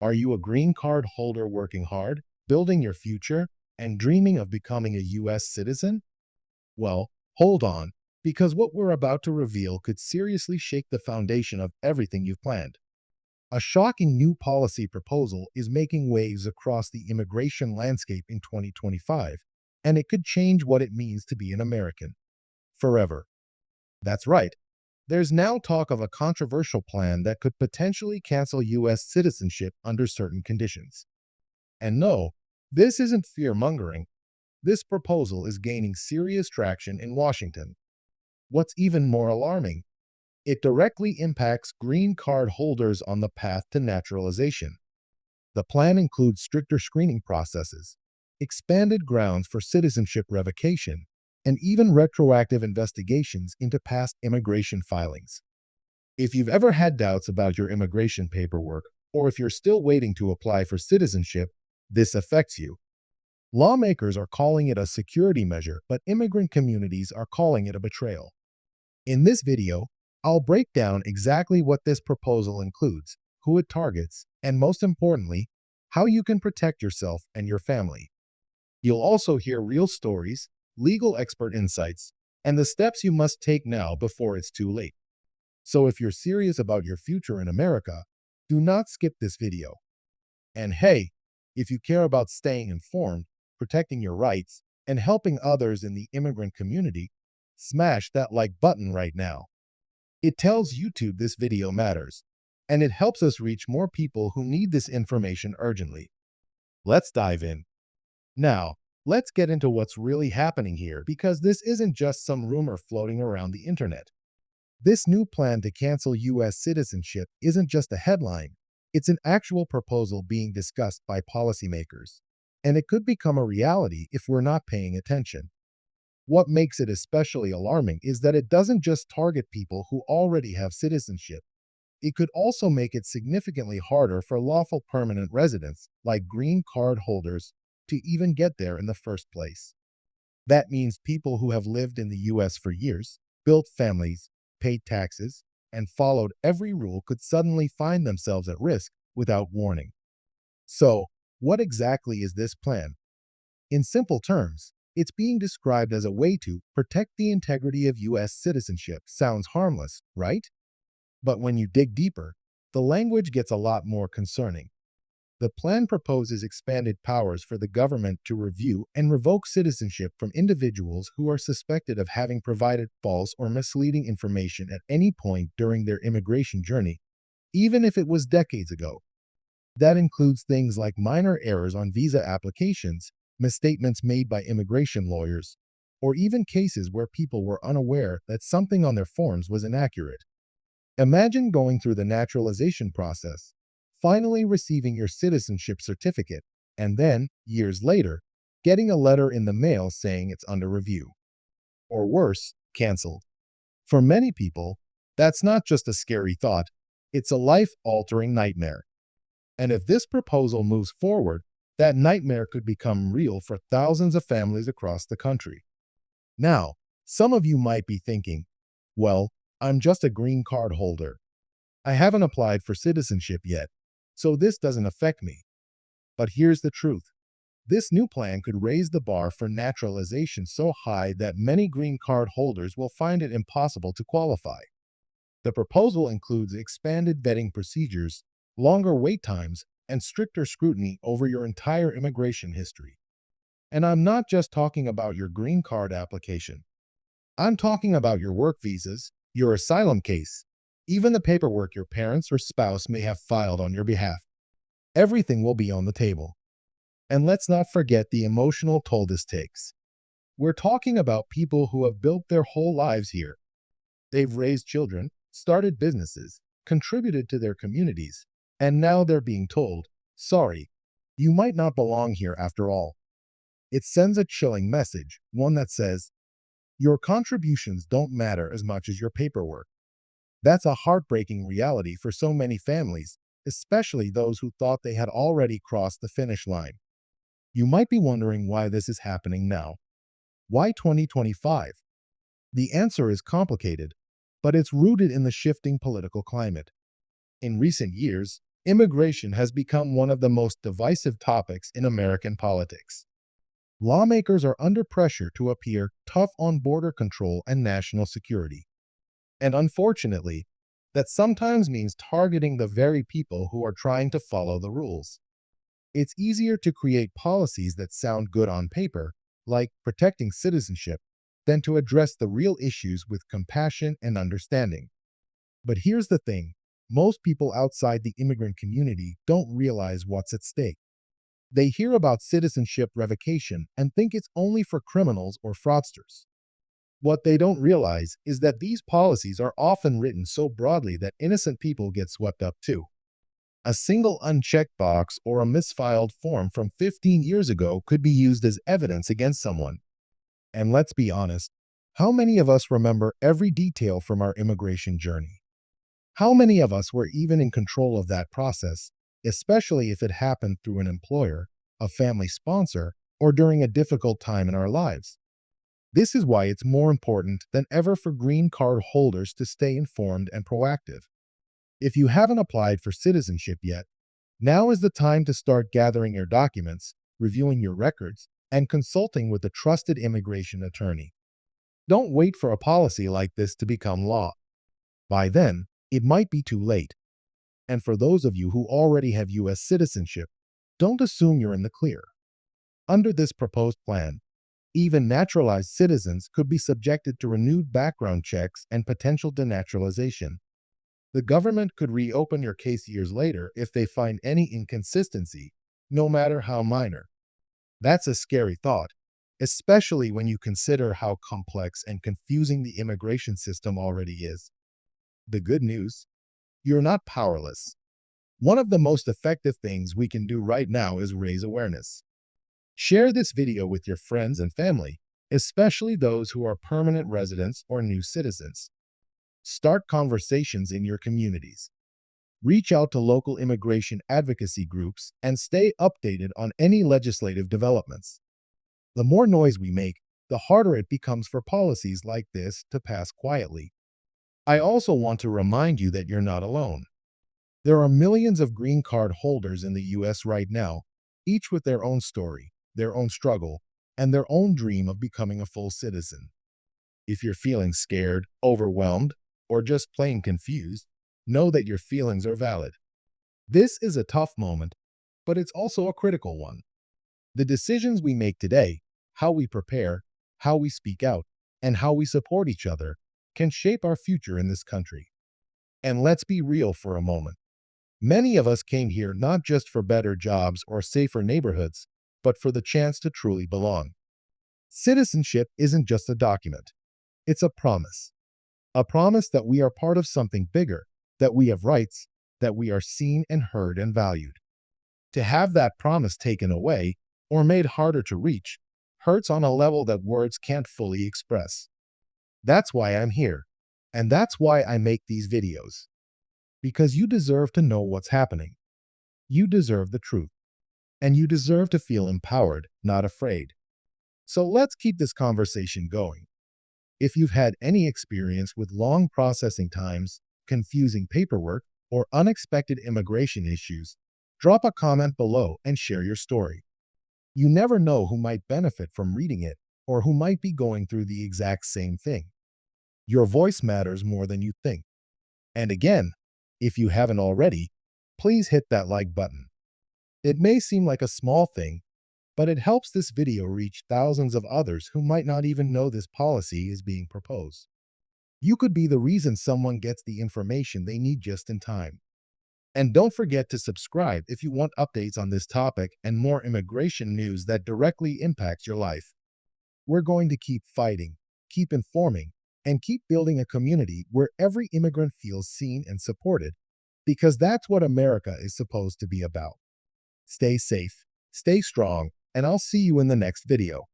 Are you a green card holder working hard, building your future, and dreaming of becoming a U.S. citizen? Well, hold on, because what we're about to reveal could seriously shake the foundation of everything you've planned. A shocking new policy proposal is making waves across the immigration landscape in 2025, and it could change what it means to be an American forever. That's right. There's now talk of a controversial plan that could potentially cancel U.S. citizenship under certain conditions. And no, this isn't fear-mongering. This proposal is gaining serious traction in Washington. What's even more alarming, it directly impacts green card holders on the path to naturalization. The plan includes stricter screening processes, expanded grounds for citizenship revocation, and even retroactive investigations into past immigration filings. If you've ever had doubts about your immigration paperwork, or if you're still waiting to apply for citizenship, this affects you. Lawmakers are calling it a security measure, but immigrant communities are calling it a betrayal. In this video, I'll break down exactly what this proposal includes, who it targets, and most importantly, how you can protect yourself and your family. You'll also hear real stories, legal expert insights, and the steps you must take now before it's too late. So if you're serious about your future in America, do not skip this video. And hey, if you care about staying informed, protecting your rights, and helping others in the immigrant community, smash that like button right now. It tells YouTube this video matters, and it helps us reach more people who need this information urgently. Let's dive in. Now, let's get into what's really happening here, because this isn't just some rumor floating around the internet. This new plan to cancel U.S. citizenship isn't just a headline, it's an actual proposal being discussed by policymakers, and it could become a reality if we're not paying attention. What makes it especially alarming is that it doesn't just target people who already have citizenship. It could also make it significantly harder for lawful permanent residents, like green card holders, to even get there in the first place. That means people who have lived in the U.S. for years, built families, paid taxes, and followed every rule could suddenly find themselves at risk without warning. So, what exactly is this plan? In simple terms, it's being described as a way to protect the integrity of U.S. citizenship. Sounds harmless, right? But when you dig deeper, the language gets a lot more concerning. The plan proposes expanded powers for the government to review and revoke citizenship from individuals who are suspected of having provided false or misleading information at any point during their immigration journey, even if it was decades ago. That includes things like minor errors on visa applications, misstatements made by immigration lawyers, or even cases where people were unaware that something on their forms was inaccurate. Imagine going through the naturalization process, finally receiving your citizenship certificate, and then, years later, getting a letter in the mail saying it's under review. Or worse, canceled. For many people, that's not just a scary thought, it's a life-altering nightmare. And if this proposal moves forward, that nightmare could become real for thousands of families across the country. Now, some of you might be thinking, well, I'm just a green card holder. I haven't applied for citizenship yet, so this doesn't affect me. But here's the truth. This new plan could raise the bar for naturalization so high that many green card holders will find it impossible to qualify. The proposal includes expanded vetting procedures, longer wait times, and stricter scrutiny over your entire immigration history. And I'm not just talking about your green card application. I'm talking about your work visas, your asylum case, even the paperwork your parents or spouse may have filed on your behalf. Everything will be on the table. And let's not forget the emotional toll this takes. We're talking about people who have built their whole lives here. They've raised children, started businesses, contributed to their communities, and now they're being told, sorry, you might not belong here after all. It sends a chilling message, one that says, your contributions don't matter as much as your paperwork. That's a heartbreaking reality for so many families, especially those who thought they had already crossed the finish line. You might be wondering why this is happening now. Why 2025? The answer is complicated, but it's rooted in the shifting political climate. In recent years, Immigration has become one of the most divisive topics in American politics. Lawmakers are under pressure to appear tough on border control and national security. And unfortunately, that sometimes means targeting the very people who are trying to follow the rules. It's easier to create policies that sound good on paper, like protecting citizenship, than to address the real issues with compassion and understanding. But here's the thing, most people outside the immigrant community don't realize what's at stake. They hear about citizenship revocation and think it's only for criminals or fraudsters. What they don't realize is that these policies are often written so broadly that innocent people get swept up too. A single unchecked box or a misfiled form from 15 years ago could be used as evidence against someone. And let's be honest, how many of us remember every detail from our immigration journey? How many of us were even in control of that process, especially if it happened through an employer, a family sponsor, or during a difficult time in our lives? This is why it's more important than ever for green card holders to stay informed and proactive. If you haven't applied for citizenship yet, now is the time to start gathering your documents, reviewing your records, and consulting with a trusted immigration attorney. Don't wait for a policy like this to become law. By then, it might be too late. And for those of you who already have U.S. citizenship, don't assume you're in the clear. Under this proposed plan, even naturalized citizens could be subjected to renewed background checks and potential denaturalization. The government could reopen your case years later if they find any inconsistency, no matter how minor. That's a scary thought, especially when you consider how complex and confusing the immigration system already is. The good news? You're not powerless. One of the most effective things we can do right now is raise awareness. Share this video with your friends and family, especially those who are permanent residents or new citizens. Start conversations in your communities. Reach out to local immigration advocacy groups and stay updated on any legislative developments. The more noise we make, the harder it becomes for policies like this to pass quietly. I also want to remind you that you're not alone. There are millions of green card holders in the U.S. right now, each with their own story, their own struggle, and their own dream of becoming a full citizen. If you're feeling scared, overwhelmed, or just plain confused, know that your feelings are valid. This is a tough moment, but it's also a critical one. The decisions we make today, how we prepare, how we speak out, and how we support each other can shape our future in this country. And let's be real for a moment. Many of us came here not just for better jobs or safer neighborhoods, but for the chance to truly belong. Citizenship isn't just a document. It's a promise. A promise that we are part of something bigger, that we have rights, that we are seen and heard and valued. To have that promise taken away or made harder to reach hurts on a level that words can't fully express. That's why I'm here, and that's why I make these videos. Because you deserve to know what's happening. You deserve the truth. And you deserve to feel empowered, not afraid. So let's keep this conversation going. If you've had any experience with long processing times, confusing paperwork, or unexpected immigration issues, drop a comment below and share your story. You never know who might benefit from reading it or who might be going through the exact same thing. Your voice matters more than you think. And again, if you haven't already, please hit that like button. It may seem like a small thing, but it helps this video reach thousands of others who might not even know this policy is being proposed. You could be the reason someone gets the information they need just in time. And don't forget to subscribe if you want updates on this topic and more immigration news that directly impacts your life. We're going to keep fighting, keep informing, and keep building a community where every immigrant feels seen and supported, because that's what America is supposed to be about. Stay safe, stay strong, and I'll see you in the next video.